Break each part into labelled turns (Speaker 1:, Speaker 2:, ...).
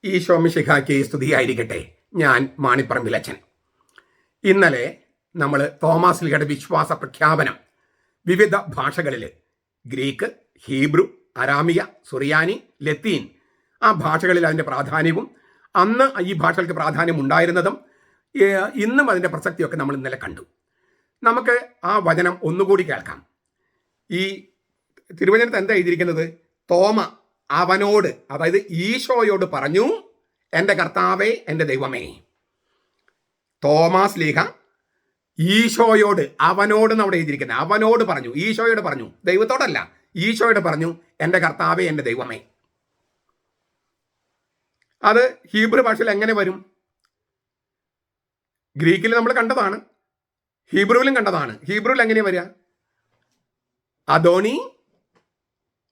Speaker 1: ഈശോ മിശിഹായ്ക്ക് സ്തുതിയായിരിക്കട്ടെ. ഞാൻ മാണിപ്പറമ്പിലച്ചൻ. ഇന്നലെ നമ്മൾ തോമാസ് ലീഗയുടെ വിശ്വാസ പ്രഖ്യാപനം വിവിധ ഭാഷകളിൽ ഗ്രീക്ക്, ഹീബ്രു, അരാമിക, സുറിയാനി, ലത്തീൻ ആ ഭാഷകളിൽ അതിൻ്റെ പ്രാധാന്യവും അന്ന് ഈ ഭാഷകൾക്ക് പ്രാധാന്യം ഉണ്ടായിരുന്നതും ഇന്നും അതിൻ്റെ പ്രസക്തിയൊക്കെ നമ്മൾ ഇന്നലെ കണ്ടു. നമുക്ക് ആ വചനം ഒന്നുകൂടി കേൾക്കാം. ഈ തിരുവചനത്ത് എന്താ എഴുതിയിരിക്കുന്നത്? തോമ അവനോട്, അതായത് ഈശോയോട് പറഞ്ഞു, എൻ്റെ കർത്താവേ, എൻ്റെ ദൈവമേ. തോമാസ് ലീഹ ഈശോയോട്, അവനോട് അവിടെ എഴുതിയിരിക്കുന്നത്, അവനോട് പറഞ്ഞു, ഈശോയോട് പറഞ്ഞു, ദൈവത്തോടല്ല, ഈശോയോട് പറഞ്ഞു, എൻ്റെ കർത്താവേ, എൻ്റെ ദൈവമേ. അത് ഹീബ്രു ഭാഷയിൽ എങ്ങനെ വരും? ഗ്രീക്കിൽ നമ്മൾ കണ്ടതാണ്, ഹീബ്രുവിലും കണ്ടതാണ്. ഹീബ്രുവിൽ എങ്ങനെയാ വരിക? അദോണി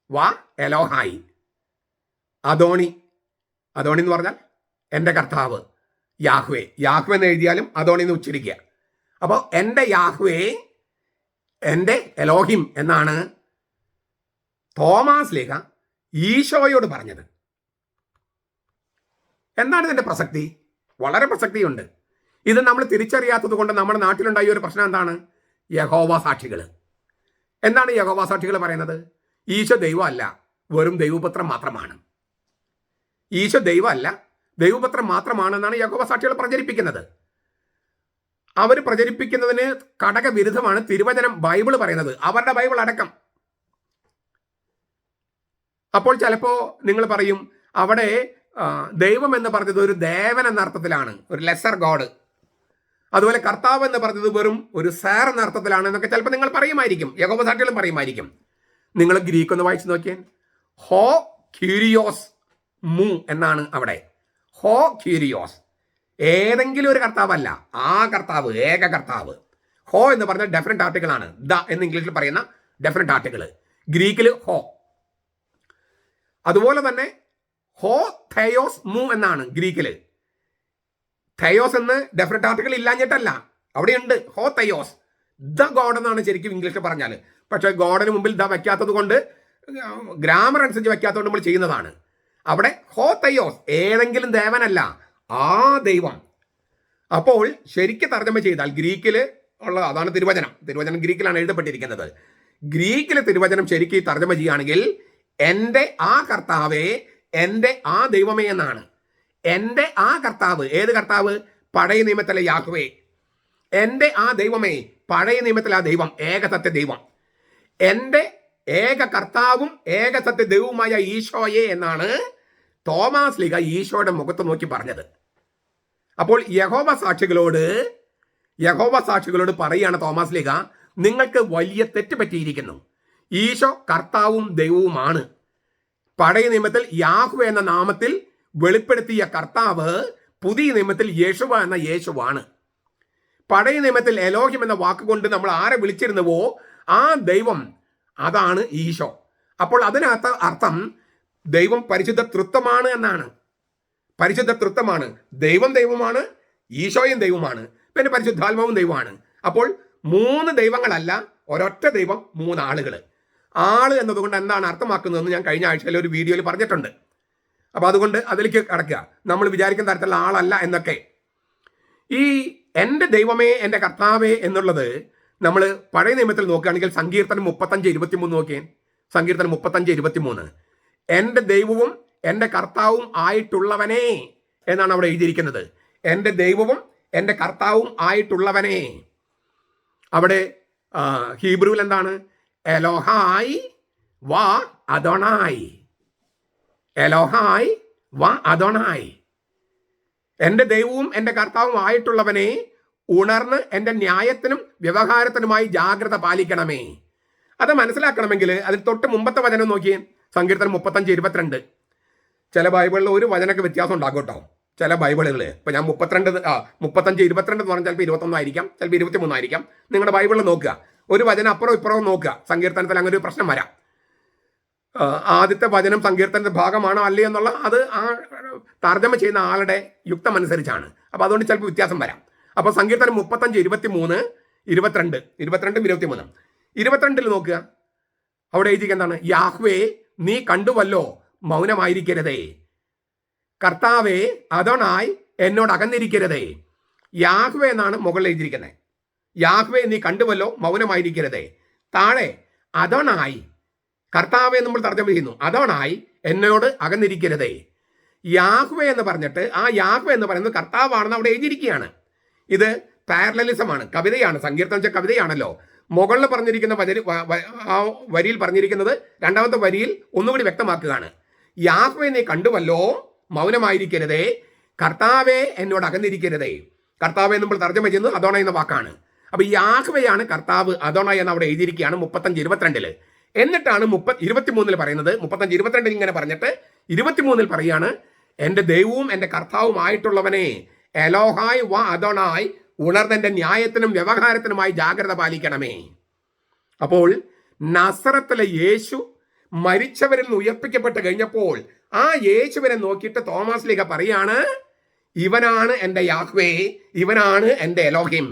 Speaker 1: വാ എലോഹായി. അദോണി, അദോണി എന്ന് പറഞ്ഞാൽ എൻ്റെ കർത്താവ്, യാഹ്വേ. യാഹ്വേ എന്ന് എഴുതിയാലും അദോണി എന്ന് ഉച്ചരിക്കുക. അപ്പോൾ എൻ്റെ യാഹ്വേ, എൻ്റെ എലോഹിം എന്നാണ് തോമാസ് ലീഹ ഈശോയോട് പറഞ്ഞത്. എന്താണ് ഇതിൻ്റെ പ്രസക്തി? വളരെ പ്രസക്തിയുണ്ട്. ഇത് നമ്മൾ തിരിച്ചറിയാത്തത് കൊണ്ട് നമ്മുടെ നാട്ടിലുണ്ടായ ഒരു പ്രശ്നം എന്താണ്? യഹോവ സാക്ഷികൾ. എന്താണ് യഹോവ സാക്ഷികൾ പറയുന്നത്? ഈശോ ദൈവമല്ല, വെറും ദൈവപുത്രൻ മാത്രമാണ്. ഈശോ ദൈവമല്ല, ദൈവപുത്രൻ മാത്രമാണെന്നാണ് യഹോവ സാക്ഷികൾ പ്രചരിപ്പിക്കുന്നത്. അവർ പ്രചരിപ്പിക്കുന്നതിന് കടകവിരുദ്ധമാണ് തിരുവചനം, ബൈബിൾ പറയുന്നത്, അവരുടെ ബൈബിൾ അടക്കം. അപ്പോൾ ചിലപ്പോൾ നിങ്ങൾ പറയും, അവിടെ ദൈവം എന്ന് പറഞ്ഞത് ഒരു ദേവൻ എന്ന അർത്ഥത്തിലാണ്, ഒരു ലെസർ ഗോഡ്. അതുപോലെ കർത്താവ് എന്ന് പറഞ്ഞത് വെറും ഒരു സാർ എന്ന അർത്ഥത്തിലാണ് എന്നൊക്കെ ചിലപ്പോൾ നിങ്ങൾ പറയുമായിരിക്കും, യഹോവ സാക്ഷികളും പറയുമായിരിക്കും. നിങ്ങൾ ഗ്രീക്ക് ഒന്ന് വായിച്ചു നോക്കിയാൽ ഹോ ക്യൂരിയോസ് മു എന്നാണ് അവിടെ. ഹോ ക്യൂരിയോസ്, ഏതെങ്കിലും ഒരു കർത്താവല്ല, ആ കർത്താവ്, ഏക കർത്താവ്. ഹോ എന്ന് പറഞ്ഞാൽ ഡെഫിനറ്റ് ആർട്ടിക്കിളാണ്. ദ എന്ന് ഇംഗ്ലീഷിൽ പറയുന്ന ഡെഫിനറ്റ് ആർട്ടിക്കിൾ, ഗ്രീക്കിൽ ഹോ. അതുപോലെ തന്നെ ഹോ തെയോസ് മു എന്നാണ് ഗ്രീക്കിൽ. തെയോസ് എന്ന് ഡെഫിനറ്റ് ആർട്ടിക്കിൾ ഇല്ലാഞ്ഞിട്ടല്ല, അവിടെയുണ്ട് ഹോ തെയോസ്, ദ ഗോഡ് എന്നാണ് ശരിക്കും ഇംഗ്ലീഷിൽ പറഞ്ഞാൽ. പക്ഷേ ഗോഡിന് മുമ്പിൽ ദ വയ്ക്കാത്തത് കൊണ്ട്, ഗ്രാമർ അനുസരിച്ച് വയ്ക്കാത്തതുകൊണ്ട് നമ്മൾ ചെയ്യുന്നതാണ്. അവിടെ ഹോ തെയോസ്, ഏതെങ്കിലും ദേവനല്ല, ആ ദൈവം. അപ്പോൾ ശരിക്ക് തർജ്ജമ ചെയ്താൽ ഗ്രീക്കിൽ ഉള്ള, അതാണ് തിരുവചനം, തിരുവചനം ഗ്രീക്കിലാണ് എഴുതപ്പെട്ടിരിക്കുന്നത്. ഗ്രീക്കിലെ തിരുവചനം ശരിക്ക് തർജ്ജമ ചെയ്യുകയാണെങ്കിൽ എൻ്റെ ആ കർത്താവേ, എൻ്റെ ആ ദൈവമേ എന്നാണ്. എൻ്റെ ആ കർത്താവ്, ഏത് കർത്താവ്? പഴയ നിയമത്തിലെ യാഹ്വേ. എൻ്റെ ആ ദൈവമേ, പഴയ നിയമത്തിലെ ആ ദൈവം, ഏകസത്യ ദൈവം. എൻ്റെ ഏക കർത്താവും ഏകസത്യ ദൈവവുമായ ഈശോയെ എന്നാണ് തോമാസ് ലീഹ ഈശോയുടെ മുഖത്ത് നോക്കി പറഞ്ഞത്. അപ്പോൾ യഹോവ സാക്ഷികളോട് പറയുകയാണ് തോമാസ് ലീഹ, നിങ്ങൾക്ക് വലിയ തെറ്റ് പറ്റിയിരിക്കുന്നു. ഈശോ കർത്താവും ദൈവവുമാണ്. പഴയ നിയമത്തിൽ യാഹ്വേ എന്ന നാമത്തിൽ വെളിപ്പെടുത്തിയ കർത്താവ് പുതിയ നിയമത്തിൽ യേശുവ എന്ന യേശുവാണ്. പഴയ നിയമത്തിൽ എലോഹിം എന്ന വാക്കുകൊണ്ട് നമ്മൾ ആരെ വിളിച്ചിരുന്നുവോ ആ ദൈവം, അതാണ് ഈശോ. അപ്പോൾ അതിനകത്ത് അർത്ഥം ദൈവം പരിശുദ്ധ തൃത്വമാണ് എന്നാണ്. പരിശുദ്ധ തൃത്വമാണ്, ദൈവം ദൈവമാണ്, ഈശോയും ദൈവമാണ്, പിന്നെ പരിശുദ്ധാത്മാവും ദൈവമാണ്. അപ്പോൾ മൂന്ന് ദൈവങ്ങളല്ല, ഒരൊറ്റ ദൈവം, മൂന്നാളുകൾ. ആള് എന്നതുകൊണ്ട് എന്താണ് അർത്ഥമാക്കുന്നതെന്ന് ഞാൻ കഴിഞ്ഞ ആഴ്ചയിൽ ഒരു വീഡിയോയിൽ പറഞ്ഞിട്ടുണ്ട്. അപ്പോൾ അതുകൊണ്ട് അതിലേക്ക് കടക്കുക. നമ്മൾ വിചാരിക്കുന്ന തരത്തിലുള്ള ആളല്ല എന്നൊക്കെ. ഈ എൻ്റെ ദൈവമേ, എൻ്റെ കർത്താവേ എന്നുള്ളത് നമ്മൾ പഴയ നിയമത്തിൽ നോക്കുകയാണെങ്കിൽ സങ്കീർത്തനം 35:23 നോക്കിയേ. സങ്കീർത്തനം 35:23, എൻ്റെ ദൈവവും എൻ്റെ കർത്താവും ആയിട്ടുള്ളവനെ എന്നാണ് അവിടെ എഴുതിയിരിക്കുന്നത്. എൻ്റെ ദൈവവും എൻ്റെ കർത്താവും ആയിട്ടുള്ളവനെ. അവിടെ ഹീബ്രുവിൽ എന്താണ്? എലോഹായ് വാ അദോണായി. എലോഹായ് വാ അദോണായി. എൻ്റെ ദൈവവും എൻ്റെ കർത്താവും ആയിട്ടുള്ളവനെ, ഉണർന്ന് എൻ്റെ ന്യായത്തിനും വ്യവഹാരത്തിനുമായി ജാഗ്രത പാലിക്കണമേ. അത് മനസ്സിലാക്കണമെങ്കിൽ അതിൽ തൊട്ട് മുമ്പത്തെ വചനം നോക്കിയേ, സങ്കീർത്തനം 35:22. ചില ബൈബിളിൽ ഒരു വചനമൊക്കെ വ്യത്യാസം ഉണ്ടാകും കേട്ടോ. ചില ബൈബിളുകൾ, ഇപ്പം ഞാൻ 35:22 എന്ന് പറഞ്ഞാൽ ചിലപ്പോൾ 21 ആയിരിക്കാം, ചിലപ്പോൾ 23 ആയിരിക്കാം. നിങ്ങളുടെ ബൈബിളിൽ നോക്കുക, ഒരു വചനം അപ്പുറവും ഇപ്പുറവും നോക്കുക. സങ്കീർത്തനത്തിൽ അങ്ങനെ ഒരു പ്രശ്നം വരാം. ആദ്യത്തെ വചനം സങ്കീർത്തനത്തിന്റെ ഭാഗമാണോ അല്ലേ എന്നുള്ള അത് ആ തർജ്ജമ ചെയ്യുന്ന ആളുടെ യുക്തം അനുസരിച്ചാണ്. അപ്പോൾ അതുകൊണ്ട് ചിലപ്പോൾ വ്യത്യാസം വരാം. അപ്പോൾ സങ്കീർത്തനം 35:23, 22, 23. 22 നോക്കുക, അവിടെ എഴുതിയ എന്താണ്? യാഹ്വേ, നീ കണ്ടുവല്ലോ, മൗനമായിരിക്കരുതേ. കർത്താവേ അദോനായി എന്നോട് അകന്നിരിക്കരുതേ. യാഹ്വേ എന്നാണ് മുകളിൽ എഴുതിയിരിക്കുന്നത്. യാഹ്വേ നീ കണ്ടുവല്ലോ, മൗനമായിരിക്കരുതേ. താഴെ അദോനായി, കർത്താവെ നമ്മൾ തർജ്ജമ ചെയ്യുന്നു, അദോനായി എന്നോട് അകന്നിരിക്കരുതേ. യാഹ്വേ എന്ന് പറഞ്ഞിട്ട് ആ യാഹ്വേ എന്ന് പറയുന്നത് കർത്താവാണെന്ന് അവിടെ എഴുതിയിരിക്കുകയാണ്. ഇത് പാരലലിസമാണ്, കവിതയാണ്. സങ്കീർത്തനം വെച്ച കവിതയാണല്ലോ. മുകളിൽ പറഞ്ഞിരിക്കുന്ന ആ വരിയിൽ പറഞ്ഞിരിക്കുന്നത് രണ്ടാമത്തെ വരിയിൽ ഒന്നുകൂടി വ്യക്തമാക്കുകയാണ്. യാഹ്വേ നീ കണ്ടുവല്ലോ, മൗനമായിരിക്കരുതേ. കർത്താവെ എന്നോട് അകന്നിരിക്കരുതേ. കർത്താവെ നമ്മൾ തർജ്ജമ ചെയ്യുന്നത് അദോണ എന്ന വാക്കാണ്. അപ്പൊ യാഹ്വയാണ് കർത്താവ്, അദോണ എന്ന് അവിടെ എഴുതിയിരിക്കുകയാണ് 35:22. എന്നിട്ടാണ് 23 പറയുന്നത്. 35:22 ഇങ്ങനെ പറഞ്ഞിട്ട് 23 പറയാണ്, എൻ്റെ ദൈവവും എൻ്റെ കർത്താവുമായിട്ടുള്ളവനെ എലോഹായ് വ അദോണായ്, ഉണർന്നെൻ്റെ ന്യായത്തിനും വ്യവഹാരത്തിനുമായി ജാഗ്രത പാലിക്കണമേ. അപ്പോൾ നസറത്തിലെ യേശു മരിച്ചവരിൽ നിന്ന് ഉയർപ്പിക്കപ്പെട്ട് കഴിഞ്ഞപ്പോൾ ആ യേശുവിനെ നോക്കിയിട്ട് തോമസ് ലീഗ പറയാണ്, ഇവനാണ് എൻ്റെ യാഹ്വേ, ഇവനാണ് എൻ്റെ എലോഹിം,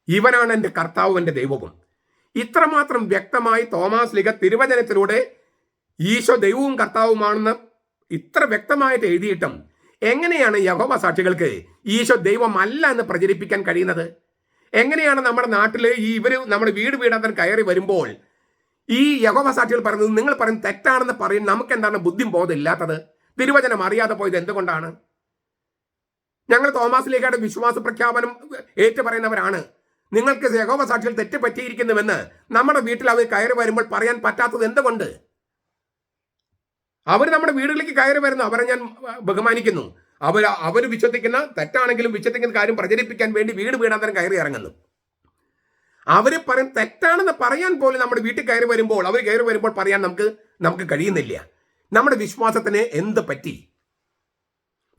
Speaker 1: ഇവനാണ് എൻ്റെ കർത്താവും എൻ്റെ ദൈവവും. ഇത്രമാത്രം വ്യക്തമായി തോമസ് ലീഗ തിരുവചനത്തിലൂടെ ഈശോ ദൈവവും കർത്താവുമാണെന്ന് ഇത്ര വ്യക്തമായിട്ട് എഴുതിയിട്ടും എങ്ങനെയാണ് യഹോവ സാക്ഷികൾക്ക് ഈശോ ദൈവമല്ല എന്ന് പ്രചരിപ്പിക്കാൻ കഴിയുന്നത്? എങ്ങനെയാണ് നമ്മുടെ നാട്ടിൽ ഇവർ നമ്മുടെ വീടാന്തരം കയറി വരുമ്പോൾ ഈ യഹോവ സാക്ഷികൾ പറയുന്നത് നിങ്ങൾ പറയുന്നത് തെറ്റാണെന്ന് പറയും? നമുക്ക് എന്താണ് ബുദ്ധി ബോധമില്ലാത്തത്? തിരുവചനം അറിയാതെ പോയത് എന്തുകൊണ്ടാണ്? ഞങ്ങൾ തോമസ് ലീഗയുടെ വിശ്വാസ പ്രഖ്യാപനം ഏറ്റു പറയുന്നവരാണ്. നിങ്ങൾക്ക് യഹോവ സാക്ഷികൾ തെറ്റ് പറ്റിയിരിക്കുന്നുവെന്ന് നമ്മുടെ വീട്ടിൽ അവർ കയറി വരുമ്പോൾ പറയാൻ പറ്റാത്തത് എന്തുകൊണ്ട്? അവർ നമ്മുടെ വീടുകളിലേക്ക് കയറി വരുന്നു, അവരെ ഞാൻ ബഹുമാനിക്കുന്നു. അവർ വിശ്വസിക്കുന്ന തെറ്റാണെങ്കിലും വിശ്വസിക്കുന്ന കാര്യം പ്രചരിപ്പിക്കാൻ വേണ്ടി വീടാന്തരം കയറി ഇറങ്ങുന്നു. അവർ പറയും തെറ്റാണെന്ന് പറയാൻ പോലും നമ്മുടെ വീട്ടിൽ കയറി വരുമ്പോൾ, അവർ കയറി വരുമ്പോൾ പറയാൻ നമുക്ക് കഴിയുന്നില്ല. നമ്മുടെ വിശ്വാസത്തിന് എന്ത് പറ്റി?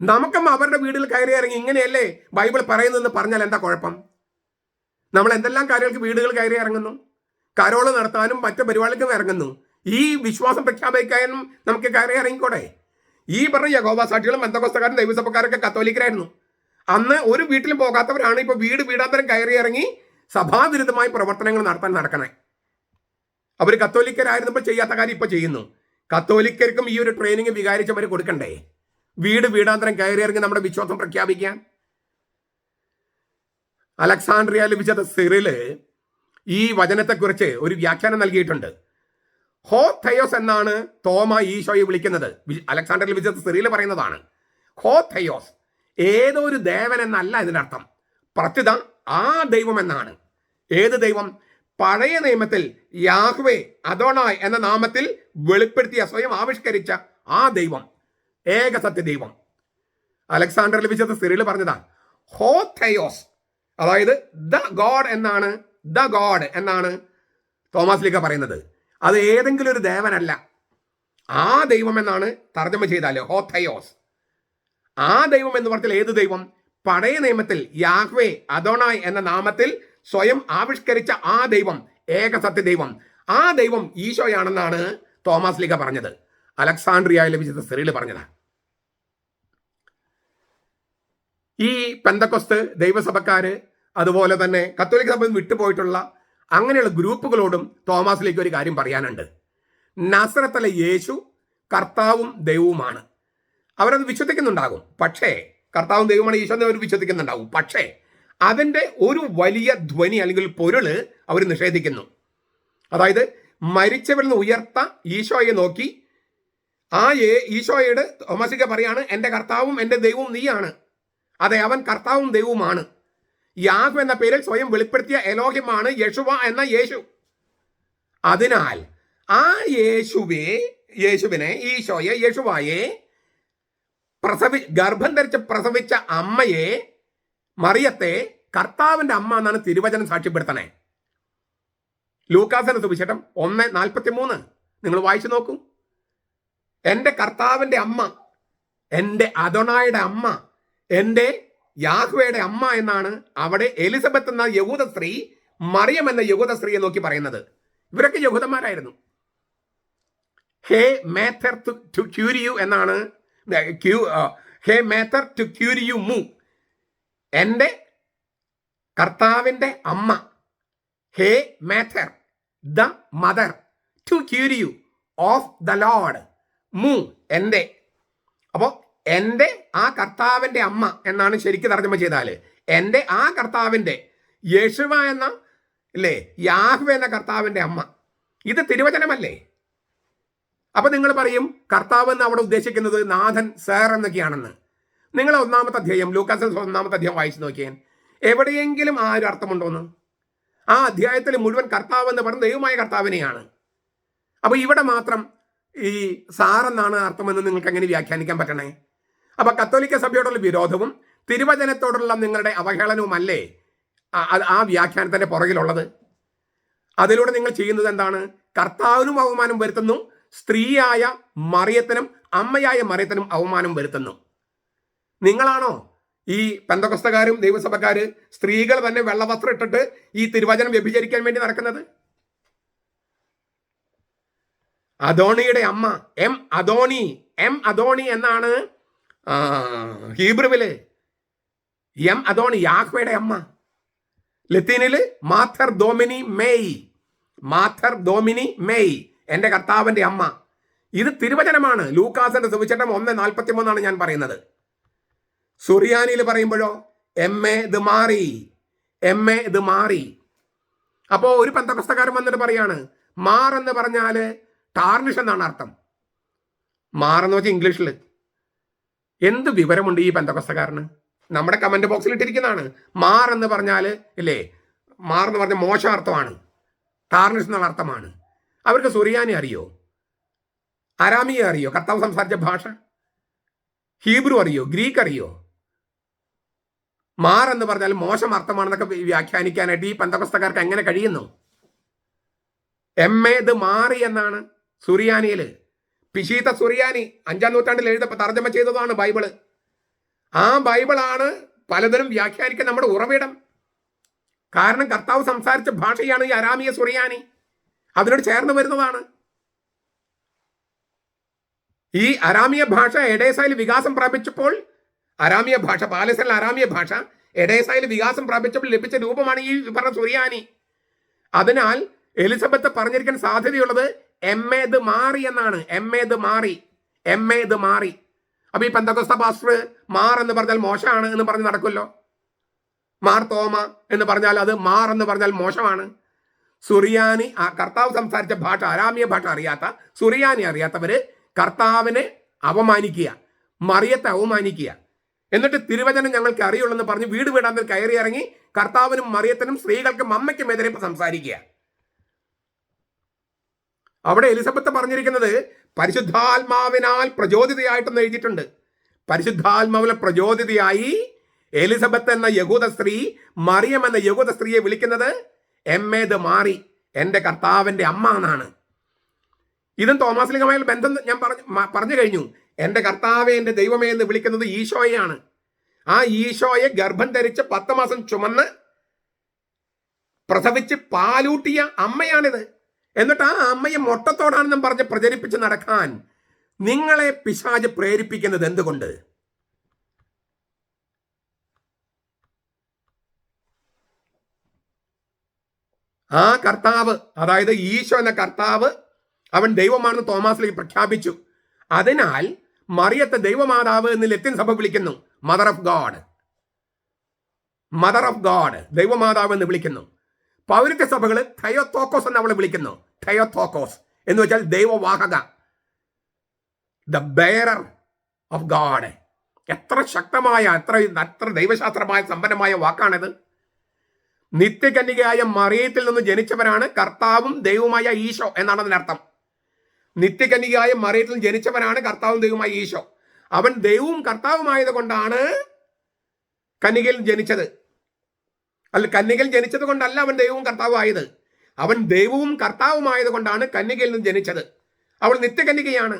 Speaker 1: നമുക്കും അവരുടെ വീട്ടിൽ കയറി ഇറങ്ങി ഇങ്ങനെയല്ലേ ബൈബിൾ പറയുന്നതെന്ന് പറഞ്ഞാൽ എന്താ കുഴപ്പം? നമ്മൾ എന്തെല്ലാം കാര്യങ്ങൾക്ക് വീടുകൾ കയറി ഇറങ്ങുന്നു, കരോള് നടത്താനും മറ്റു പരിപാടികൾക്കും ഇറങ്ങുന്നു. ഈ വിശ്വാസം പ്രഖ്യാപിക്കാനും നമുക്ക് കയറി ഇറങ്ങിക്കൂടെ? ഈ പറഞ്ഞ യഹോവ സാക്ഷികളും ബന്ധക്കോസ്തക്കാരും ദൈവസഭക്കാരൊക്കെ കത്തോലിക്കരായിരുന്നു. അന്ന് ഒരു വീട്ടിലും പോകാത്തവരാണ് ഇപ്പോൾ വീടാന്തരം കയറി ഇറങ്ങി സഭാവിരുദ്ധമായ പ്രവർത്തനങ്ങൾ നടക്കണേ. അവർ കത്തോലിക്കരായിരുന്നപ്പോൾ ചെയ്യാത്ത കാര്യം ഇപ്പോൾ ചെയ്യുന്നു. കത്തോലിക്കർക്കും ഈ ഒരു ട്രെയിനിങ് വികാരിച്ചവർ കൊടുക്കണ്ടേ? വീടാന്തരം കയറി ഇറങ്ങി നമ്മുടെ വിശ്വാസം പ്രഖ്യാപിക്കാൻ. അലക്സാണ്ട്രിയ ലഭിച്ചത് സിറില് ഈ വചനത്തെക്കുറിച്ച് ഒരു വ്യാഖ്യാനം നൽകിയിട്ടുണ്ട്. ഹോ തെയോസ് എന്നാണ് തോമ ഈശോയെ വിളിക്കുന്നത്. അലക്സാണ്ടർ ലഭിച്ചത് സിറിയിൽ പറയുന്നതാണ്. ഹോ തെയോസ്, ഏതോ ഒരു ദേവൻ എന്നല്ല ഇതിനർത്ഥം. പ്രത്യുത ആ ദൈവം എന്നാണ്. ഏത് ദൈവം? പഴയ നിയമത്തിൽ യാഹ്വേ അദോണായ് എന്ന നാമത്തിൽ വെളിപ്പെടുത്തിയ സ്വയം ആവിഷ്കരിച്ച ആ ദൈവം, ഏക സത്യ ദൈവം. അലക്സാണ്ടർ ലഭിച്ചത് സിറിയിൽ പറഞ്ഞതാ. ഹോ തെയോസ്, അതായത് ദ ഗോഡ് എന്നാണ് തോമസ് ലീഗ പറയുന്നത്. അത് ഏതെങ്കിലും ഒരു ദേവനല്ല, ആ ദൈവം എന്നാണ് തർജ്ജമ ചെയ്താൽ ഹോ തെയോസ്. ആ ദൈവം എന്ന് പറഞ്ഞാൽ ഏത് ദൈവം? പഴയ നിയമത്തിൽ യാഹ്വേ അദോണായ് എന്ന നാമത്തിൽ സ്വയം ആവിഷ്കരിച്ച ആ ദൈവം, ഏക സത്യ ദൈവം. ആ ദൈവം ഈശോയാണെന്നാണ് തോമസ് ലീഗ പറഞ്ഞത്. അലക്സാണ്ട്രിയ ലഭിച്ചത് സിറിയിൽ പറഞ്ഞതാ. ഈ പെന്തക്കൊസ്ത് ദൈവസഭക്കാര്, അതുപോലെ തന്നെ കത്തോലിക്ക സഭയിൽ വിട്ടുപോയിട്ടുള്ള അങ്ങനെയുള്ള ഗ്രൂപ്പുകളോടും തോമസ് ലീഗ ഒരു കാര്യം പറയാനുണ്ട്. നസറത്തിലെ യേശു കർത്താവും ദൈവവുമാണ്. അവരത് വിശ്വസിക്കുന്നുണ്ടാകും. പക്ഷേ കർത്താവും ദൈവമാണ് ഈശോ എന്ന് അവർ വിശ്വസിക്കുന്നുണ്ടാവും. പക്ഷേ അതിൻ്റെ ഒരു വലിയ ധ്വനി അല്ലെങ്കിൽ പൊരുള് അവർ നിഷേധിക്കുന്നു. അതായത് മരിച്ചവരിൽ നിന്ന് ഉയർത്ത ഈശോയെ നോക്കി ആ ഈശോയോട് തോമസ് ലീഗ പറയാണ്, എൻ്റെ കർത്താവും എൻ്റെ ദൈവവും നീയാണ്. അതെ, അവൻ കർത്താവും ദൈവവുമാണ്. യാഹ്വ എന്ന പേരിൽ സ്വയം വെളിപ്പെടുത്തിയ എലോഹിമാണ് യേശുവ എന്ന യേശു. അതിനാൽ ആ ഈശോയെ യേശുവായെ ഗർഭം ധരിച്ച് പ്രസവിച്ച അമ്മയെ, മറിയത്തെ കർത്താവിന്റെ അമ്മ എന്നാണ് തിരുവചനം സാക്ഷ്യപ്പെടുത്തണേ. ലൂക്കാസിന്റെ സുവിശേഷം 1:43 നിങ്ങൾ വായിച്ചു നോക്കൂ. എൻ്റെ കർത്താവിന്റെ അമ്മ, എൻ്റെ അദോണായുടെ അമ്മ, എൻ്റെ യാഹ്വയുടെ അമ്മ എന്നാണ് അവിടെ എലിസബത്ത് എന്ന യഹൂദ സ്ത്രീ മറിയം എന്ന യഹൂദ സ്ത്രീയെ നോക്കി പറയുന്നത്. ഇവരൊക്കെ യഹൂദന്മാരായിരുന്നു. ഹേ മേത്തർ ടു ക്യൂരിയു എന്നാണ്, ഹേ മേത്തർ ടു ക്യൂരിയു മു, എൻ്റെ കർത്താവിൻ്റെ അമ്മ. ഹേ മേത്തർ ദ മദർ ടു ക്യൂരിയു ഓഫ് ദ ലോർഡ്, മു എൻ്റെ. അപ്പോൾ എൻ്റെ ആ കർത്താവിൻ്റെ അമ്മ എന്നാണ് ശരിക്കും തർജ്ജമ ചെയ്താൽ. എൻ്റെ ആ കർത്താവിൻ്റെ യേശുവ എന്ന അല്ലേ യാഹ്വേ എന്ന കർത്താവിൻ്റെ അമ്മ. ഇത് തിരുവചനമല്ലേ? അപ്പൊ നിങ്ങൾ പറയും കർത്താവ് എന്ന് അവിടെ ഉദ്ദേശിക്കുന്നത് നാഥൻ, സർ എന്നൊക്കെയാണെന്ന്. നിങ്ങൾ ഒന്നാമത്തെ അധ്യായം ലൂക്കാസ് ഒന്നാമത്തെ അധ്യായം വായിച്ചു നോക്കിയാൽ എവിടെയെങ്കിലും ആ ഒരു അർത്ഥമുണ്ടോന്ന്? ആ അധ്യായത്തിൽ മുഴുവൻ കർത്താവ് എന്ന് പറഞ്ഞ ദൈവമായ കർത്താവിനെയാണ്. അപ്പൊ ഇവിടെ മാത്രം ഈ സാറെന്നാണ് അർത്ഥമെന്ന് നിങ്ങൾക്ക് എങ്ങനെ വ്യാഖ്യാനിക്കാൻ പറ്റണേ? അപ്പൊ കത്തോലിക്ക സഭയോടുള്ള വിരോധവും തിരുവചനത്തോടുള്ള നിങ്ങളുടെ അവഹേളനവുമല്ലേ ആ വ്യാഖ്യാനത്തിന്റെ പുറകിലുള്ളത്? അതിലൂടെ നിങ്ങൾ ചെയ്യുന്നത് എന്താണ്? കർത്താവിനും അവമാനം വരുത്തുന്നു, സ്ത്രീയായ മറിയത്തിനും അമ്മയായ മറിയത്തിനും അവമാനം വരുത്തുന്നു. നിങ്ങളാണോ ഈ പെന്തക്കോസ്തക്കാരും ദൈവസഭക്കാര് സ്ത്രീകൾ തന്നെ വെള്ളവസ്ത്രം ഇട്ടിട്ട് ഈ തിരുവചനം വ്യഭിചരിക്കാൻ വേണ്ടി നടക്കുന്നത്? അദോണിയുടെ അമ്മ എം അദോണി എന്നാണ് ഹീബ്രുവില്. എം അദോണി യാഹ്വയുടെ അമ്മ. ലത്തീനില് മാഥർ ഡോമിനി മെയ് എൻ്റെ കർത്താവിൻ്റെ അമ്മ. ഇത് തിരുവചനമാണ്. ലൂക്കാസിന്റെ സുവിശേഷം 1:43 ഞാൻ പറയുന്നത്. സുറിയാനിയിൽ പറയുമ്പോഴോ എമ്മേ ഇത് മാറി. അപ്പോ ഒരു പെന്തക്കോസ്തക്കാരൻ വന്നിട്ട് പറയാണ് മാർ എന്ന് പറഞ്ഞാല് ടാർണിഷ് എന്നാണ് അർത്ഥം. മാറെന്ന് വെച്ചാൽ ഇംഗ്ലീഷിൽ. എന്ത് വിവരമുണ്ട് ഈ പെന്തക്കോസ്തക്കാരന്? നമ്മുടെ കമന്റ് ബോക്സിൽ ഇട്ടിരിക്കുന്നതാണ്. മാർ എന്ന് പറഞ്ഞാല് ഇല്ലേ, മാർ എന്ന് പറഞ്ഞ മോശാർത്ഥമാണ്, ടാർണിഷ് എന്നുള്ള അർത്ഥമാണ്. അവർക്ക് സുറിയാനി അറിയോ? അരാമിയ അറിയോ? കർത്താവ് സംസാരിച്ച ഭാഷ. ഹീബ്രു അറിയോ? ഗ്രീക്ക് അറിയോ? മാർ എന്ന് പറഞ്ഞാൽ മോശം അർത്ഥമാണെന്നൊക്കെ വ്യാഖ്യാനിക്കാനായിട്ട് ഈ പെന്തക്കോസ്തക്കാർക്ക് എങ്ങനെ കഴിയുന്നു? ഇത് മാറി എന്നാണ് സുറിയാനിയിൽ. പിശീത്ത സുറിയാനി 5-ാം നൂറ്റാണ്ടിൽ തർജ്ജമ ചെയ്തതാണ് ബൈബിള്. ആ ബൈബിളാണ് പലതരം വ്യാഖ്യാനിക്കാൻ നമ്മുടെ ഉറവിടം. കാരണം കർത്താവ് സംസാരിച്ച ഭാഷയാണ് ഈ അരാമിയ സുറിയാനി. അതിനോട് ചേർന്ന് വരുന്നതാണ്. ഈ അരാമിയ ഭാഷ എഡേസയിൽ വികാസം പ്രാപിച്ചപ്പോൾ പാലസ്തീനിലെ അരാമിയ ഭാഷ എഡേസയിൽ വികാസം പ്രാപിച്ചപ്പോൾ ലഭിച്ച രൂപമാണ് ഈ പറഞ്ഞ സുറിയാനി. അതിനാൽ എലിസബത്ത് പറഞ്ഞിരിക്കാൻ സാധ്യതയുള്ളത് ഇത് മാറി എന്നാണ്. ഇത് മാറി. അപ്പൊ ഈ പെന്തക്കോസ്ത പാസ്റ്റർ മാർ എന്ന് പറഞ്ഞാൽ മോശമാണ് എന്ന് പറഞ്ഞ് നടക്കുമല്ലോ. മാർ തോമ എന്ന് പറഞ്ഞാൽ അത് മാർ എന്ന് പറഞ്ഞാൽ മോശമാണ്. സുറിയാനി കർത്താവ് സംസാരിച്ച ഭാഷ അരാമിയ ഭാഷ അറിയാത്ത സുറിയാനി അറിയാത്തവര് കർത്താവിനെ അവമാനിക്കുക, മറിയത്തെ അവമാനിക്കുക. എന്നിട്ട് തിരുവചനം ഞങ്ങൾക്ക് അറിയുള്ളെന്ന് പറഞ്ഞ് വീട് വീടാന്തൽ കയറി ഇറങ്ങി കർത്താവിനും മറിയത്തിനും സ്ത്രീകൾക്കും അമ്മയ്ക്കും എതിരെ സംസാരിക്കുക. അവിടെ എലിസബത്ത് പറഞ്ഞിരിക്കുന്നത് പരിശുദ്ധാത്മാവിനാൽ പ്രചോദിതയായിട്ടെന്ന് എഴുതിയിട്ടുണ്ട്. പരിശുദ്ധാത്മാവിലെ പ്രചോദിതയായി എലിസബത്ത് എന്ന യഹൂദ സ്ത്രീ മറിയം എന്ന യഹൂദ സ്ത്രീയെ വിളിക്കുന്നത് ഇത് മാറി, എൻ്റെ കർത്താവിൻ്റെ അമ്മ എന്നാണ്. ഇതും തോമാസ്ലിംഗമായ ബന്ധം ഞാൻ പറഞ്ഞു കഴിഞ്ഞു. എൻ്റെ കർത്താവെ, എൻ്റെ ദൈവമേ എന്ന് വിളിക്കുന്നത് ഈശോയെയാണ്. ആ ഈശോയെ ഗർഭം ധരിച്ച് 10 മാസം ചുമന്ന് പ്രസവിച്ച് പാലൂട്ടിയ അമ്മയാണിത്. എന്നിട്ട് ആ അമ്മയെ മൊട്ടത്തോടാണെന്നും പറഞ്ഞ് പ്രചരിപ്പിച്ച് നടക്കാൻ നിങ്ങളെ പിശാച് പ്രേരിപ്പിക്കുന്നത് എന്തുകൊണ്ട്? ആ കർത്താവ്, അതായത് ഈശോ എന്ന കർത്താവ്, അവൻ ദൈവമാണെന്ന് തോമാസ്ലീഹ പ്രഖ്യാപിച്ചു. അതിനാൽ മറിയത്തെ ദൈവമാതാവ് എന്ന് ലത്തീൻ സഭ വിളിക്കുന്നു. മദർ ഓഫ് ഗോഡ്, ദൈവമാതാവ് എന്ന് വിളിക്കുന്നു. പൗരത്യ സഭകള് തയോത്തോക്കോസ് എന്ന് അവളെ വിളിക്കുന്നു. തയോത്തോക്കോസ് എന്ന് വെച്ചാൽ ദൈവവാഹക, ദ ബെയറർ ഓഫ് ഗോഡ്. എത്ര ശക്തമായ, എത്ര ദൈവശാസ്ത്രമായ സമ്പന്നമായ വാക്കാണിത്. നിത്യകന്യകയായ മറിയത്തിൽ നിന്ന് ജനിച്ചവരാണ് കർത്താവും ദൈവവുമായ ഈശോ എന്നാണ് അതിനർത്ഥം. നിത്യകന്യകയായ മറിയത്തിൽ ജനിച്ചവനാണ് കർത്താവും ദൈവവുമായ ഈശോ. അവൻ ദൈവവും കർത്താവുമായത് കൊണ്ടാണ് കന്യകയിൽ ജനിച്ചത്. കന്യകയിൽ ജനിച്ചത് കൊണ്ടല്ല അവൻ ദൈവവും കർത്താവും ആയത്. അവൻ ദൈവവും കർത്താവുമായത് കൊണ്ടാണ് കന്യകയിൽ നിന്ന് ജനിച്ചത്. അവൾ നിത്യകന്യകയാണ്.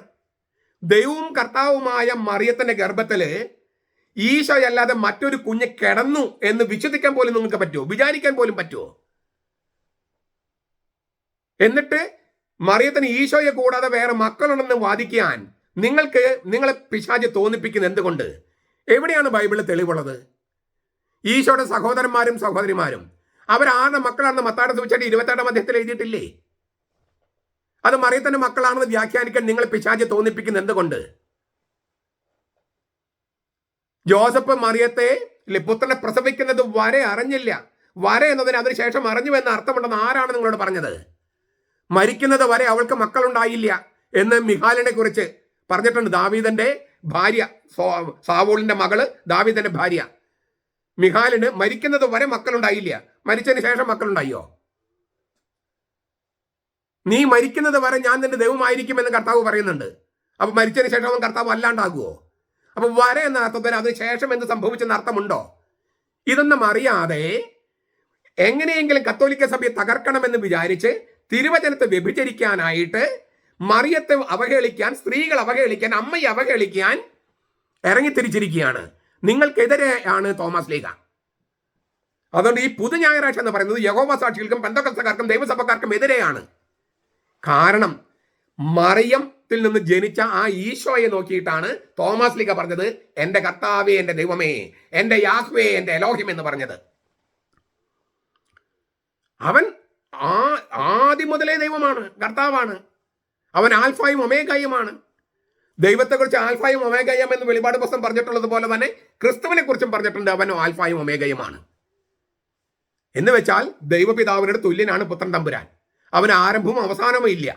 Speaker 1: ദൈവവും കർത്താവുമായ മറിയത്തിന്റെ ഗർഭത്തില് ഈശോയല്ലാതെ മറ്റൊരു കുഞ്ഞ് കിടന്നു എന്ന് വിശ്വസിക്കാൻ പോലും നിങ്ങൾക്ക് പറ്റുമോ? വിചാരിക്കാൻ പോലും പറ്റുമോ? എന്നിട്ട് മറിയത്തിന് ഈശോയെ കൂടാതെ വേറെ മക്കളുണ്ടെന്ന് വാദിക്കാൻ നിങ്ങളെ പിശാച് തോന്നിപ്പിക്കുന്നത് എന്തുകൊണ്ട്? എവിടെയാണ് ബൈബിളിൽ തെളിവുള്ളത്? ഈശോയുടെ സഹോദരന്മാരും സഹോദരിമാരും അവരാരുടെ മക്കളാണെന്ന് മത്തായിയുടെ സുവിശേഷം 28-ാം അധ്യായത്തിൽ എഴുതിയിട്ടില്ലേ? അത് മറിയത്തിന്റെ മക്കളാണെന്ന് വ്യാഖ്യാനിക്കാൻ നിങ്ങളെ പിശാച് തോന്നിപ്പിക്കുന്നത് എന്തുകൊണ്ട്? ജോസഫ് മറിയത്തെ പുത്രനെ പ്രസവിക്കുന്നത് വരെ അറിഞ്ഞില്ല. വരെ എന്നതിന് അതിനുശേഷം അറിഞ്ഞു എന്ന അർത്ഥമുണ്ടെന്ന് ആരാണ് നിങ്ങളോട് പറഞ്ഞത്? മരിക്കുന്നത് വരെ അവൾക്ക് മക്കളുണ്ടായില്ല എന്ന് മിഖാലിനെ കുറിച്ച് പറഞ്ഞിട്ടുണ്ട്. ദാവീദന്റെ ഭാര്യ, സാവൂളിന്റെ മകള് ദാവീദന്റെ ഭാര്യ മിഖാലിന് മരിക്കുന്നത് വരെ മക്കളുണ്ടായില്ല. മരിച്ചതിന് ശേഷം മക്കളുണ്ടായോ? നീ മരിക്കുന്നത് വരെ ഞാൻ നിന്റെ ദൈവമായിരിക്കുമെന്ന് കർത്താവ് പറയുന്നുണ്ട്. അപ്പൊ മരിച്ചതിന് ശേഷം അവൻ കർത്താവ് അല്ലാണ്ടാകുമോ? അപ്പൊ വരെ എന്ന അർത്ഥത്തിന് അതിന് ശേഷം എന്ത് സംഭവിച്ചെന്ന അർത്ഥമുണ്ടോ? ഇതൊന്നും അറിയാതെ എങ്ങനെയെങ്കിലും കത്തോലിക്ക സഭയെ തകർക്കണമെന്ന് വിചാരിച്ച് തിരുവചനത്തെ വ്യഭിചരിക്കാനായിട്ട് മറിയത്തെ അവഹേളിക്കാൻ, സ്ത്രീകൾ അവഹേളിക്കാൻ, അമ്മയെ അവഹേളിക്കാൻ ഇറങ്ങിത്തിരിച്ചിരിക്കുകയാണ്. നിങ്ങൾക്കെതിരെയാണ് തോമസ് ലീഗ. അതുകൊണ്ട് ഈ പുതു ഞായറാഴ്ച എന്ന് പറയുന്നത് യഹോവ സാക്ഷികൾക്കും പെന്തക്കോസ്തക്കാർക്കും ദൈവസഭക്കാർക്കും എതിരെയാണ്. കാരണം മറിയത്തിൽ നിന്ന് ജനിച്ച ആ ഈശോയെ നോക്കിയിട്ടാണ് തോമസ് ലീഗ പറഞ്ഞത് എന്റെ കർത്താവേ, എന്റെ ദൈവമേ, എന്റെ യാഹ്വേ, എന്റെ എലോഹിം എന്ന് പറഞ്ഞത്. അവൻ ആദ്യം മുതലേ ദൈവമാണ്, കർത്താവാണ്. അവൻ ആൽഫായും ഒമേഗയുമാണ്. ദൈവത്തെക്കുറിച്ച് ആൽഫായും ഒമേഗയും എന്ന് വെളിപാട് പുസ്തകം പറഞ്ഞിട്ടുള്ളത് പോലെ തന്നെ ക്രിസ്തുവിനെ കുറിച്ചും പറഞ്ഞിട്ടുണ്ട്, അവൻ ആൽഫായും ഒമേഗയുമാണ്. എന്ന് വെച്ചാൽ ദൈവപിതാവിനോട് തുല്യനാണ് പുത്രൻ തമ്പുരാൻ. അവന് ആരംഭവും അവസാനവും ഇല്ല.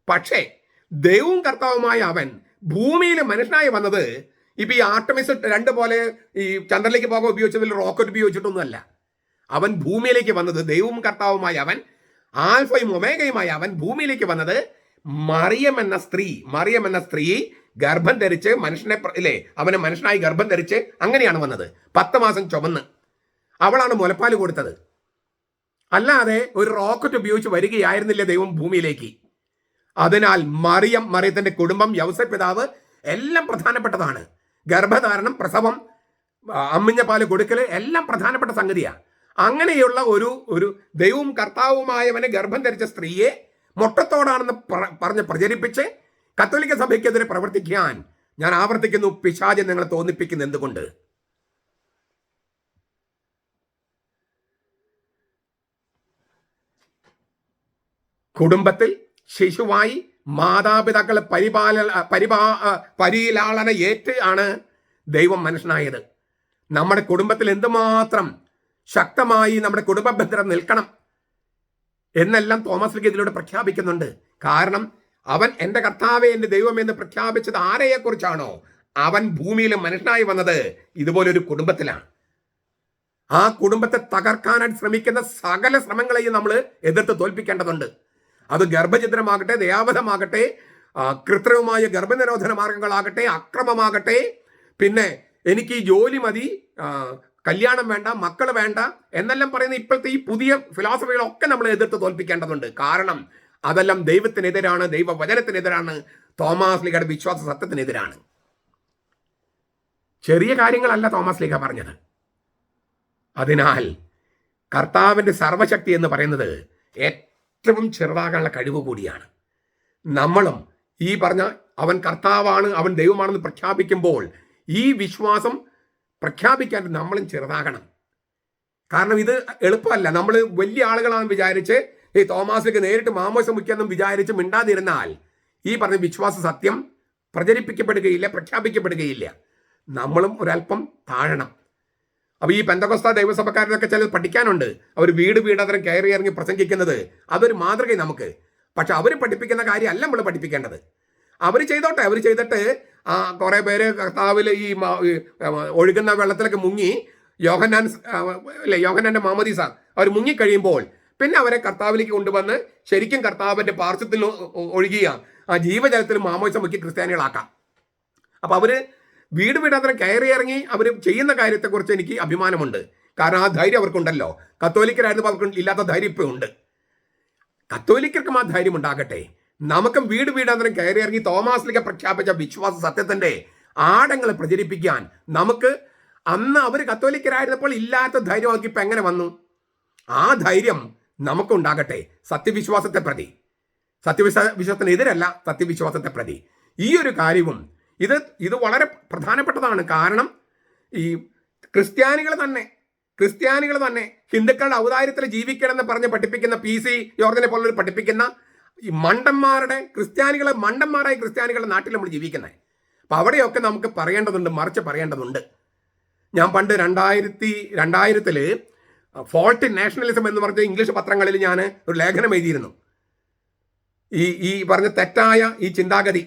Speaker 1: പക്ഷേ ദൈവവും കർത്താവുമായ അവൻ ഭൂമിയിൽ മനുഷ്യനായി വന്നത് ഇപ്പൊ ഈ ആർട്ടമിസ് 2 പോലെ ഈ ചന്ദ്രനിലേക്ക് പോകാൻ ഉപയോഗിച്ചതിൽ റോക്കറ്റ് ഉപയോഗിച്ചിട്ടൊന്നുമല്ല. അവൻ ഭൂമിയിലേക്ക് വന്നത്, ദൈവവും കർത്താവുമായ അവൻ, ആൽഫയും ഒമേഗയുമായ അവൻ ഭൂമിയിലേക്ക് വന്നത് മറിയം എന്ന സ്ത്രീ ഗർഭം ധരിച്ച് മനുഷ്യനെ അവന് മനുഷ്യനായി ഗർഭം ധരിച്ച് അങ്ങനെയാണ് വന്നത്. 10 മാസം ചുമന്ന് അവളാണ് മുലപ്പാൽ കൊടുത്തത്. അല്ലാതെ ഒരു റോക്കറ്റ് ഉപയോഗിച്ച് വരികയായിരുന്നില്ല ദൈവം ഭൂമിയിലേക്ക്. അതിനാൽ മറിയത്തിന്റെ കുടുംബം, യൗസേപ്പ് പിതാവ് എല്ലാം പ്രധാനപ്പെട്ടതാണ്. ഗർഭധാരണം, പ്രസവം, അമ്മിഞ്ഞ പാല് കൊടുക്കൽ എല്ലാം പ്രധാനപ്പെട്ട സംഗതിയാണ്. അങ്ങനെയുള്ള ഒരു ദൈവവും കർത്താവുമായവനെ ഗർഭം ധരിച്ച സ്ത്രീയെ മൊട്ടത്തോടാണെന്ന് പറഞ്ഞ് പ്രചരിപ്പിച്ച് കത്തോലിക്ക സഭയ്ക്കെതിരെ പ്രവർത്തിക്കാൻ ഞാൻ ആവർത്തിക്കുന്നു, പിശാച് നിങ്ങളെ തോന്നിപ്പിക്കുന്ന എന്തുകൊണ്ട്? കുടുംബത്തിൽ ശിശുവായി മാതാപിതാക്കളെ പരിലാളന ഏറ്റ് ആണ് ദൈവം മനുഷ്യനായത്. നമ്മുടെ കുടുംബത്തിൽ എന്തുമാത്രം ശക്തമായി നമ്മുടെ കുടുംബ ബന്ധം നിൽക്കണം എന്നെല്ലാം തോമസ് ലീഗ ഇതിലൂടെ പ്രഖ്യാപിക്കുന്നുണ്ട്. കാരണം അവൻ എൻ്റെ കർത്താവേ, എൻ്റെ ദൈവം എന്ന് പ്രഖ്യാപിച്ചത് ആരെയെക്കുറിച്ചാണോ അവൻ ഭൂമിയിൽ മനുഷ്യനായി വന്നത് ഇതുപോലൊരു കുടുംബത്തിലാണ്. ആ കുടുംബത്തെ തകർക്കാനായിട്ട് ശ്രമിക്കുന്ന സകല ശ്രമങ്ങളെയും നമ്മൾ എതിർത്ത് തോൽപ്പിക്കേണ്ടതുണ്ട്. അത് ഗർഭഛിദ്രമാകട്ടെ, ദയാവധമാകട്ടെ, കൃത്രിമമായ ഗർഭനിരോധന മാർഗങ്ങളാകട്ടെ, അക്രമമാകട്ടെ, പിന്നെ എനിക്ക് ഈ ജോലി മതി, കല്യാണം വേണ്ട, മക്കൾ വേണ്ട എന്നെല്ലാം പറയുന്ന ഇപ്പോഴത്തെ ഈ പുതിയ ഫിലോസഫികളൊക്കെ നമ്മൾ എതിർത്ത് തോൽപ്പിക്കേണ്ടതുണ്ട്. കാരണം അതെല്ലാം ദൈവത്തിനെതിരാണ്, ദൈവവചനത്തിനെതിരാണ്, തോമസ് ലീഗയുടെ വിശ്വാസ സത്യത്തിനെതിരാണ്. ചെറിയ കാര്യങ്ങളല്ല തോമസ് ലീഗ പറഞ്ഞത്. അതിനാൽ കർത്താവിൻ്റെ സർവശക്തി എന്ന് പറയുന്നത് ഏറ്റവും ചെറുതാകാനുള്ള കഴിവ് കൂടിയാണ്. നമ്മളും ഈ പറഞ്ഞ അവൻ കർത്താവാണ്, അവൻ ദൈവമാണെന്ന് പ്രഖ്യാപിക്കുമ്പോൾ ഈ വിശ്വാസം പ്രഖ്യാപിക്കാൻ നമ്മളും ചെറുതാകണം. കാരണം ഇത് എളുപ്പമല്ല. നമ്മൾ വലിയ ആളുകളാണെന്ന് വിചാരിച്ച് ഈ തോമാസിലേക്ക് നേരിട്ട് മാമോസം മുഖ്യെന്നും വിചാരിച്ച് മിണ്ടാതിരുന്നാൽ ഈ പറഞ്ഞ വിശ്വാസ സത്യം പ്രചരിപ്പിക്കപ്പെടുകയില്ല, പ്രഖ്യാപിക്കപ്പെടുകയില്ല. നമ്മളും ഒരല്പം താഴണം. അപ്പോൾ ഈ പെന്തക്കോസ്ത ദൈവസഭക്കാരനൊക്കെ ചിലത് പഠിക്കാനുണ്ട്. അവർ വീടതരം കയറി ഇറങ്ങി പ്രസംഗിക്കുന്നത് അതൊരു മാതൃക നമുക്ക്. പക്ഷെ അവർ പഠിപ്പിക്കുന്ന കാര്യമല്ല നമ്മൾ പഠിപ്പിക്കേണ്ടത്. അവർ ചെയ്തോട്ടെ, അവർ ചെയ്തിട്ട് കുറേ പേര് കർത്താവിൽ ഈ ഒഴുകുന്ന വെള്ളത്തിലൊക്കെ മുങ്ങി യോഹന്നാന്റെ മാമോദീസ അവർ മുങ്ങിക്കഴിയുമ്പോൾ പിന്നെ അവരെ കർത്താവിലേക്ക് കൊണ്ടുവന്ന് ശരിക്കും കർത്താവിൻ്റെ പാർശ്വത്തിൽ ഒഴുകിയ ആ ജീവജലത്തിൽ മാമോദിസം മുക്കി ക്രിസ്ത്യാനികളാക്കാം. അപ്പോൾ അവർ വീടതരം കയറി ഇറങ്ങി അവർ ചെയ്യുന്ന കാര്യത്തെക്കുറിച്ച് എനിക്ക് അഭിമാനമുണ്ട്. കാരണം ആ ധൈര്യം അവർക്കുണ്ടല്ലോ. കത്തോലിക്കരായിരുന്നു അവർക്ക് ഇല്ലാത്ത ധൈര്യം ഇപ്പോൾ ഉണ്ട്. കത്തോലിക്കർക്കും ആ ധൈര്യം ഉണ്ടാകട്ടെ. നമുക്കും വീടതരം കയറി ഇറങ്ങി തോമസ് ലീഗ പ്രഖ്യാപിച്ച വിശ്വാസ സത്യത്തിന്റെ ആഴങ്ങളെ പ്രചരിപ്പിക്കാൻ നമുക്ക് അന്ന് അവർ കത്തോലിക്കരായിരുന്നപ്പോൾ ഇല്ലാത്ത ധൈര്യമാക്കി ഇപ്പം എങ്ങനെ വന്നു? ആ ധൈര്യം നമുക്കുണ്ടാകട്ടെ. സത്യവിശ്വാസത്തെ പ്രതി, സത്യവിശ്വാസത്തിനെതിരല്ല, സത്യവിശ്വാസത്തെ പ്രതി. ഈ ഒരു കാര്യവും ഇത് വളരെ പ്രധാനപ്പെട്ടതാണ്. കാരണം ഈ ക്രിസ്ത്യാനികൾ തന്നെ ഹിന്ദുക്കളുടെ ഔദാര്യത്തിൽ ജീവിക്കണമെന്ന് പറഞ്ഞ് പഠിപ്പിക്കുന്ന PC ജോർജിനെ പോലുള്ളവർ പഠിപ്പിക്കുന്ന ഈ മണ്ടന്മാരായ ക്രിസ്ത്യാനികളുടെ നാട്ടിൽ നമ്മൾ ജീവിക്കുന്നത്. അപ്പം അവിടെയൊക്കെ നമുക്ക് പറയേണ്ടതുണ്ട്, മറിച്ച് പറയേണ്ടതുണ്ട്. ഞാൻ പണ്ട് 2000 ഫോൾട്ട് നാഷണലിസം എന്ന് പറഞ്ഞ ഇംഗ്ലീഷ് പത്രങ്ങളിൽ ഞാൻ ഒരു ലേഖനം എഴുതിയിരുന്നു. ഈ പറഞ്ഞ തെറ്റായ ഈ ചിന്താഗതി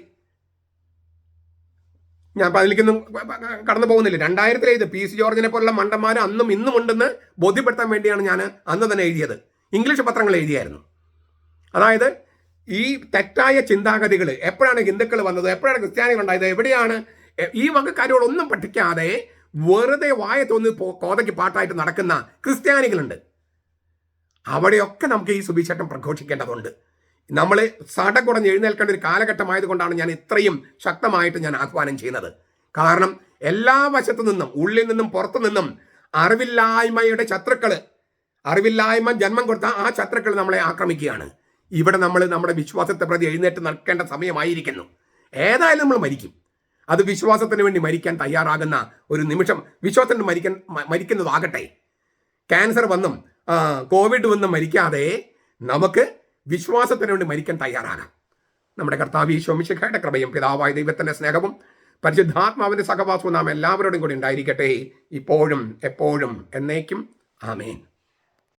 Speaker 1: ഞാൻ അതിലേക്കൊന്നും കടന്നു പോകുന്നില്ല. 2000 PC ജോർജിനെ പോലുള്ള മണ്ടന്മാർ അന്നും ഇന്നും ഉണ്ടെന്ന് ബോധ്യപ്പെടുത്താൻ വേണ്ടിയാണ് ഞാൻ അന്ന് തന്നെ എഴുതിയത്. ഇംഗ്ലീഷ് പത്രങ്ങൾ എഴുതിയായിരുന്നു. അതായത് ഈ തെറ്റായ ചിന്താഗതികൾ എപ്പോഴാണ് ഹിന്ദുക്കൾ വന്നത്, എപ്പോഴാണ് ക്രിസ്ത്യാനികൾ ഉണ്ടായത്, എവിടെയാണ് ഈ വക കാര്യങ്ങളൊന്നും പഠിക്കാതെ വെറുതെ വായ തോന്നി കോതയ്ക്ക് പാട്ടായിട്ട് നടക്കുന്ന ക്രിസ്ത്യാനികളുണ്ട്. അവിടെയൊക്കെ നമുക്ക് ഈ സുവിശേഷം പ്രഘോഷിക്കേണ്ടതുണ്ട്. നമ്മൾ സടകുടഞ്ഞ് എഴുന്നേൽക്കേണ്ട ഒരു കാലഘട്ടമായതുകൊണ്ടാണ് ഞാൻ ഇത്രയും ശക്തമായിട്ട് ഞാൻ ആഹ്വാനം ചെയ്യുന്നത്. കാരണം എല്ലാ വശത്തു നിന്നും, ഉള്ളിൽ നിന്നും പുറത്തു നിന്നും അറിവില്ലായ്മയുടെ ശത്രുക്കൾ, അറിവില്ലായ്മ ജന്മം കൊടുത്ത ആ ശത്രുക്കൾ നമ്മളെ ആക്രമിക്കുകയാണ്. ഇവിടെ നമ്മൾ നമ്മുടെ വിശ്വാസത്തെ പ്രതി എഴുന്നേറ്റ് നിൽക്കേണ്ട സമയമായിരിക്കുന്നു. ഏതായാലും നമ്മൾ മരിക്കും. അത് വിശ്വാസത്തിന് വേണ്ടി മരിക്കാൻ തയ്യാറാകുന്ന ഒരു നിമിഷം വിശ്വാസത്തിന് മരിക്കുന്നതാകട്ടെ. ക്യാൻസർ വന്നും കോവിഡ് വന്നും മരിക്കാതെ നമുക്ക് വിശ്വാസത്തിന് വേണ്ടി മരിക്കാൻ തയ്യാറാകാം. നമ്മുടെ കർത്താവ് ഈശോ മിശിഹായുടെ കൃപയും പിതാവായ ദൈവത്തിന്റെ സ്നേഹവും പരിശുദ്ധാത്മാവിന്റെ സഹവാസവും നാം എല്ലാവരോടും കൂടി ഉണ്ടായിരിക്കട്ടെ, ഇപ്പോഴും എപ്പോഴും എന്നേക്കും. ആമേൻ.